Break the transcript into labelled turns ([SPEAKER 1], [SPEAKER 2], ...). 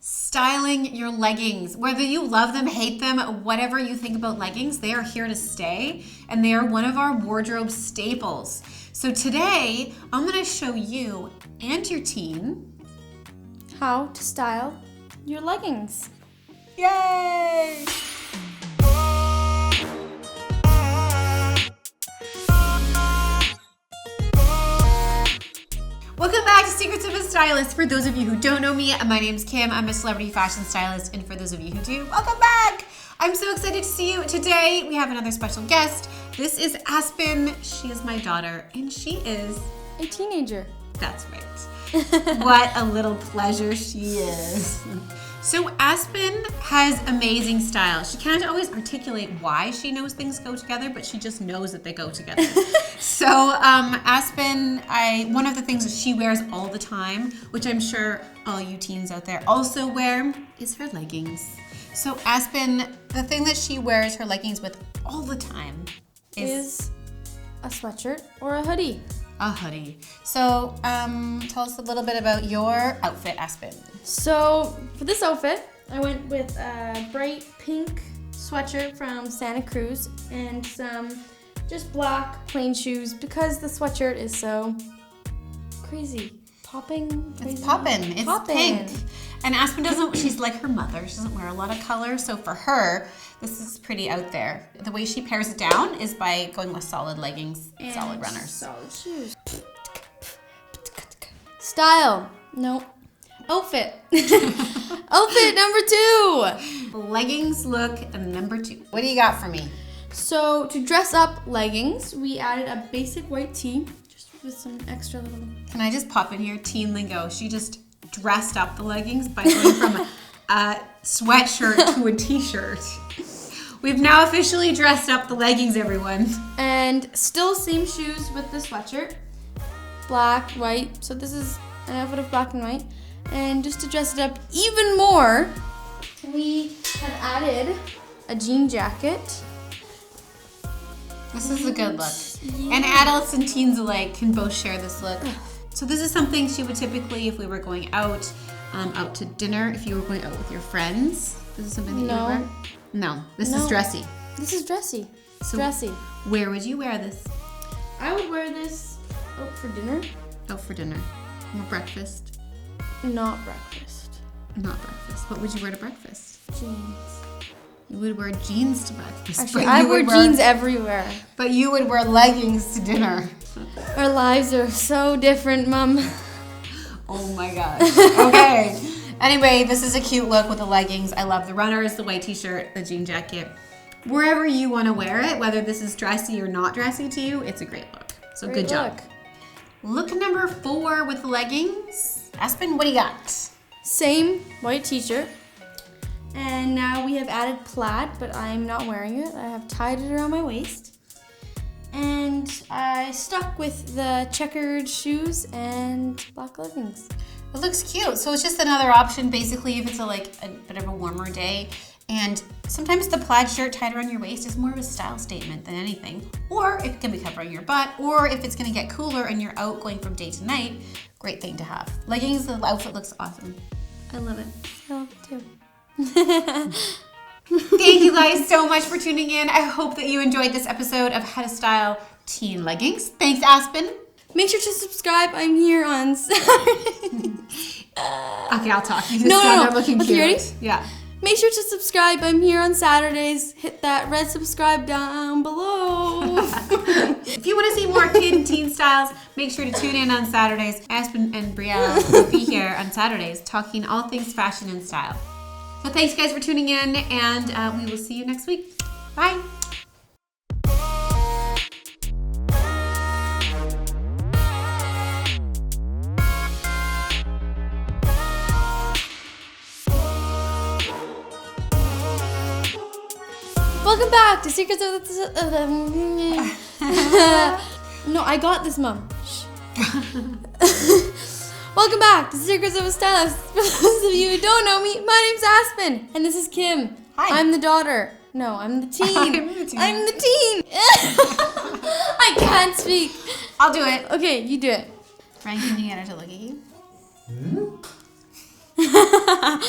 [SPEAKER 1] styling your leggings. Whether you love them, hate them, whatever you think about leggings, they are here to stay, and they are one of our wardrobe staples. So today, I'm gonna show you and your teen
[SPEAKER 2] how to style your leggings.
[SPEAKER 1] Yay! Welcome back to Secrets of a Stylist. For those of you who don't know me, my name's Kim. I'm a celebrity fashion stylist, and for those of you who do, welcome back! I'm so excited to see you. Today, we have another special guest. This is Aspen. She is my daughter, and she is
[SPEAKER 2] a teenager.
[SPEAKER 1] That's right. What a little pleasure she is. So Aspen has amazing style. She can't always articulate why she knows things go together, but she just knows that they go together. So Aspen, one of the things that she wears all the time, which I'm sure all you teens out there also wear, is her leggings. So Aspen, the thing that she wears her leggings with all the time
[SPEAKER 2] is a sweatshirt or a hoodie.
[SPEAKER 1] A hoodie. So tell us a little bit about your outfit, Aspen.
[SPEAKER 2] So for this outfit, I went with a bright pink sweatshirt from Santa Cruz and some just black plain shoes because the sweatshirt is so crazy. Popping.
[SPEAKER 1] It's popping. It's pink. And Aspen she's like her mother. She doesn't wear a lot of color. So for her, this is pretty out there. The way she pairs it down is by going with solid leggings, and solid runners.
[SPEAKER 2] Solid shoes. Style. No. Outfit. Outfit number 2.
[SPEAKER 1] Leggings look number 2. What do you got for me?
[SPEAKER 2] So to dress up leggings, we added a basic white tee, just with some extra little...
[SPEAKER 1] Can I just pop in here? Teen lingo. She just dressed up the leggings by going from a sweatshirt to a t-shirt. We've now officially dressed up the leggings, everyone.
[SPEAKER 2] And still same shoes with the sweatshirt. Black, white. So this is an outfit of black and white. And just to dress it up even more, we have added a jean jacket.
[SPEAKER 1] This is a good look. Yeah. And adults and teens alike can both share this look. So this is something she would typically, if we were going out to dinner, if you were going out with your friends. This is something that you would wear? No, this is dressy.
[SPEAKER 2] This is dressy.
[SPEAKER 1] So dressy. Where would you wear this?
[SPEAKER 2] I would wear this out for dinner.
[SPEAKER 1] Out for dinner. Or breakfast?
[SPEAKER 2] Not breakfast.
[SPEAKER 1] Not breakfast. What would you wear to breakfast?
[SPEAKER 2] Jeans.
[SPEAKER 1] You would wear jeans to breakfast.
[SPEAKER 2] Actually, I wear jeans everywhere.
[SPEAKER 1] But you would wear leggings to dinner.
[SPEAKER 2] Our lives are so different, Mom.
[SPEAKER 1] Oh my gosh. Okay. Anyway, this is a cute look with the leggings. I love the runners, the white t-shirt, the jean jacket. Wherever you want to wear it, whether this is dressy or not dressy to you, it's a great look. So
[SPEAKER 2] great
[SPEAKER 1] good job. Look number 4 with the leggings. Aspen, what do you got?
[SPEAKER 2] Same white t-shirt. And now we have added plaid, but I'm not wearing it. I have tied it around my waist. And I stuck with the checkered shoes and black leggings.
[SPEAKER 1] It looks cute. So it's just another option, basically, if it's a bit of a warmer day. And sometimes the plaid shirt tied around your waist is more of a style statement than anything. Or if it can be covering your butt, or if it's gonna get cooler and you're out going from day to night, great thing to have. Leggings, the outfit looks awesome. I love it.
[SPEAKER 2] I love it too.
[SPEAKER 1] Thank you guys so much for tuning in. I hope that you enjoyed this episode of How to Style Teen Leggings. Thanks, Aspen.
[SPEAKER 2] Make sure to subscribe. I'm here on Saturday.
[SPEAKER 1] Okay, I'll talk.
[SPEAKER 2] No.
[SPEAKER 1] I'm looking cute.
[SPEAKER 2] Ready?
[SPEAKER 1] Yeah.
[SPEAKER 2] Make sure to subscribe. I'm here on Saturdays. Hit that red subscribe down below.
[SPEAKER 1] If you want to see more kid and teen styles, make sure to tune in on Saturdays. Aspen and Brielle will be here on Saturdays talking all things fashion and style. So thanks guys for tuning in, and we will see you next week. Bye.
[SPEAKER 2] Welcome back to Secrets of the... No, I got this, Mom. Welcome back to Secrets of a Stylist. For those of you who don't know me, my name's Aspen, and this is Kim.
[SPEAKER 1] Hi.
[SPEAKER 2] I'm the daughter. No, I'm the teen.
[SPEAKER 1] I'm the teen.
[SPEAKER 2] I'm the teen. I can't speak.
[SPEAKER 1] I'll do it.
[SPEAKER 2] Okay, you do it.
[SPEAKER 1] Frank, can you get her to look at you?